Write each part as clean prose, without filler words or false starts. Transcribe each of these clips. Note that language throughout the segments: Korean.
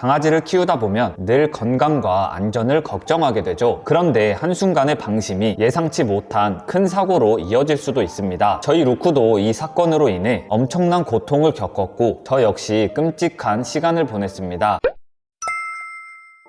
강아지를 키우다 보면 늘 건강과 안전을 걱정하게 되죠. 그런데 한순간의 방심이 예상치 못한 큰 사고로 이어질 수도 있습니다. 저희 루크도 이 사건으로 인해 엄청난 고통을 겪었고 저 역시 끔찍한 시간을 보냈습니다.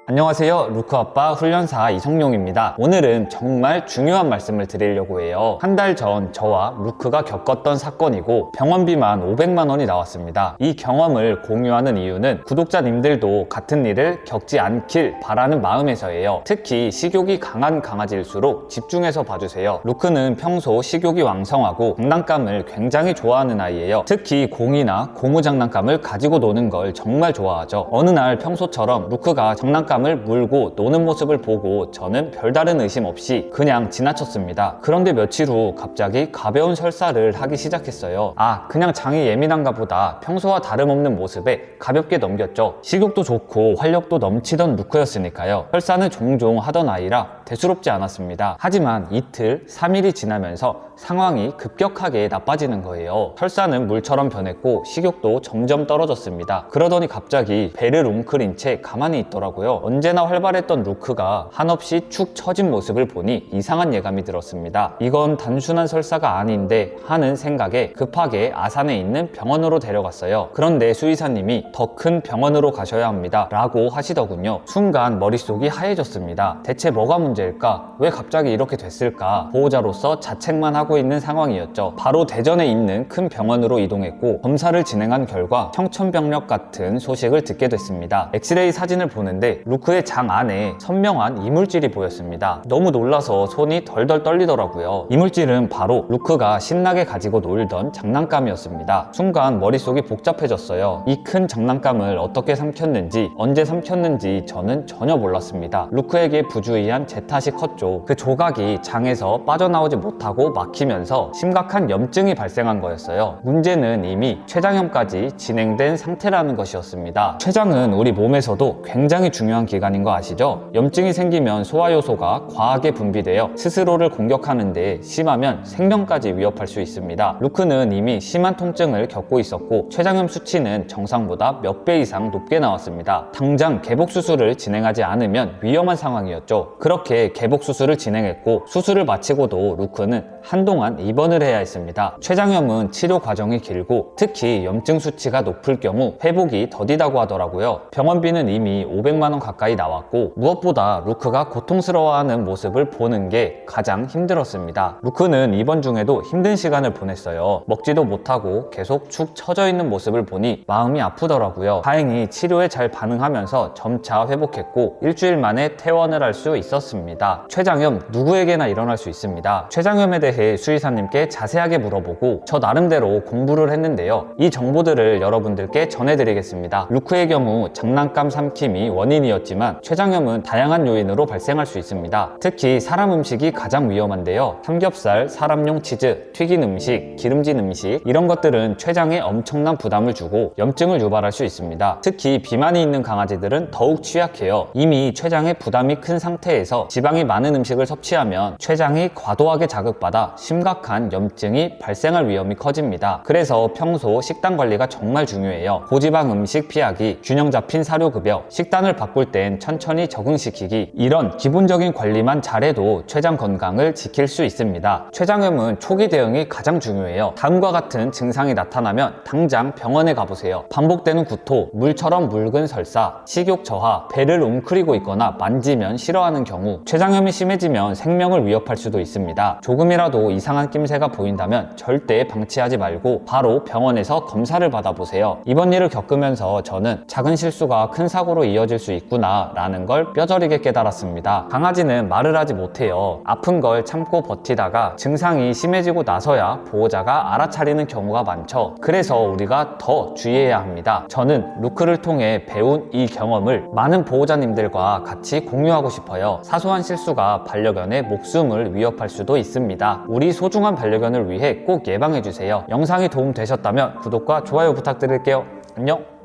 안녕하세요, 루크아빠 훈련사 이성용입니다. 오늘은 정말 중요한 말씀을 드리려고 해요. 한 달 전 저와 루크가 겪었던 사건이고 병원비만 500만 원이 나왔습니다. 이 경험을 공유하는 이유는 구독자님들도 같은 일을 겪지 않길 바라는 마음에서예요. 특히 식욕이 강한 강아지일수록 집중해서 봐주세요. 루크는 평소 식욕이 왕성하고 장난감을 굉장히 좋아하는 아이예요. 특히 공이나 고무 장난감을 가지고 노는 걸 정말 좋아하죠. 어느 날 평소처럼 루크가 장난감을 물고 노는 모습을 보고 저는 별다른 의심 없이 그냥 지나쳤습니다. 그런데 며칠 후 갑자기 가벼운 설사를 하기 시작했어요. 그냥 장이 예민한가 보다 평소와 다름없는 모습에 가볍게 넘겼죠. 식욕도 좋고 활력도 넘치던 루크였으니까요. 설사는 종종 하던 아이라 대수롭지 않았습니다. 하지만 이틀, 3일이 지나면서 상황이 급격하게 나빠지는 거예요. 설사는 물처럼 변했고 식욕도 점점 떨어졌습니다. 그러더니 갑자기 배를 웅크린 채 가만히 있더라고요. 언제나 활발했던 루크가 한없이 축 처진 모습을 보니 이상한 예감이 들었습니다. 이건 단순한 설사가 아닌데 하는 생각에 급하게 아산에 있는 병원으로 데려갔어요. 그런데 수의사님이 더 큰 병원으로 가셔야 합니다 라고 하시더군요. 순간 머릿속이 하얘졌습니다. 대체 뭐가 문제일까? 왜 갑자기 이렇게 됐을까? 보호자로서 자책만 하고 있는 상황이었죠. 바로 대전에 있는 큰 병원으로 이동했고 검사를 진행한 결과 청천벽력 같은 소식을 듣게 됐습니다. 엑스레이 사진을 보는데 루크의 장 안에 선명한 이물질이 보였습니다. 너무 놀라서 손이 덜덜 떨리더라고요. 이물질은 바로 루크가 신나게 가지고 놀던 장난감이었습니다. 순간 머릿속이 복잡해졌어요. 이 큰 장난감을 어떻게 삼켰는지 언제 삼켰는지 저는 전혀 몰랐습니다. 루크에게 부주의한 제 탓이 컸죠. 그 조각이 장에서 빠져나오지 못하고 막히면서 심각한 염증이 발생한 거였어요. 문제는 이미 췌장염까지 진행된 상태라는 것이었습니다. 췌장은 우리 몸에서도 굉장히 중요한 기관인 거 아시죠? 염증이 생기면 소화효소가 과하게 분비되어 스스로를 공격하는데 심하면 생명까지 위협할 수 있습니다. 루크는 이미 심한 통증을 겪고 있었고 췌장염 수치는 정상보다 몇 배 이상 높게 나왔습니다. 당장 개복수술을 진행하지 않으면 위험한 상황이었죠. 그렇게 개복수술을 진행했고 수술을 마치고도 루크는 한동안 입원을 해야 했습니다. 췌장염은 치료 과정이 길고 특히 염증 수치가 높을 경우 회복이 더디다고 하더라고요. 병원비는 이미 500만 원 가까이 나왔고 무엇보다 루크가 고통스러워하는 모습을 보는 게 가장 힘들었습니다. 루크는 입원 중에도 힘든 시간을 보냈어요. 먹지도 못하고 계속 축 처져 있는 모습을 보니 마음이 아프더라고요. 다행히 치료에 잘 반응하면서 점차 회복했고 일주일 만에 퇴원을 할 수 있었습니다. 췌장염 누구에게나 일어날 수 있습니다. 췌장염에 대해 수의사님께 자세하게 물어보고 저 나름대로 공부를 했는데요. 이 정보들을 여러분들께 전해드리겠습니다. 루크의 경우 장난감 삼킴이 원인이었지만 췌장염은 다양한 요인으로 발생할 수 있습니다. 특히 사람 음식이 가장 위험한데요. 삼겹살, 사람용 치즈, 튀긴 음식, 기름진 음식 이런 것들은 췌장에 엄청난 부담을 주고 염증을 유발할 수 있습니다. 특히 비만이 있는 강아지들은 더욱 취약해요. 이미 췌장에 부담이 큰 상태에서 지방이 많은 음식을 섭취하면 췌장이 과도하게 자극받아 심각한 염증이 발생할 위험이 커집니다. 그래서 평소 식단 관리가 정말 중요해요. 고지방 음식 피하기, 균형 잡힌 사료급여, 식단을 바꿀 땐 천천히 적응시키기 이런 기본적인 관리만 잘해도 췌장 건강을 지킬 수 있습니다. 췌장염은 초기 대응이 가장 중요해요. 다음과 같은 증상이 나타나면 당장 병원에 가보세요. 반복되는 구토, 물처럼 묽은 설사, 식욕 저하, 배를 웅크리고 있거나 만지면 싫어하는 경우, 췌장염이 심해지면 생명을 위협할 수도 있습니다. 조금이라도 이상한 낌새가 보인다면 절대 방치하지 말고 바로 병원에서 검사를 받아보세요. 이번 일을 겪으면서 저는 작은 실수가 큰 사고로 이어질 수 있구나 라는 걸 뼈저리게 깨달았습니다. 강아지는 말을 하지 못해요. 아픈 걸 참고 버티다가 증상이 심해지고 나서야 보호자가 알아차리는 경우가 많죠. 그래서 우리가 더 주의해야 합니다. 저는 루크를 통해 배운 이 경험을 많은 보호자님들과 같이 공유하고 싶어요. 사소한 실수가 반려견의 목숨을 위협할 수도 있습니다. 우리 소중한 반려견을 위해 꼭 예방해주세요. 영상이 도움되셨다면 구독과 좋아요 부탁드릴게요. 안녕!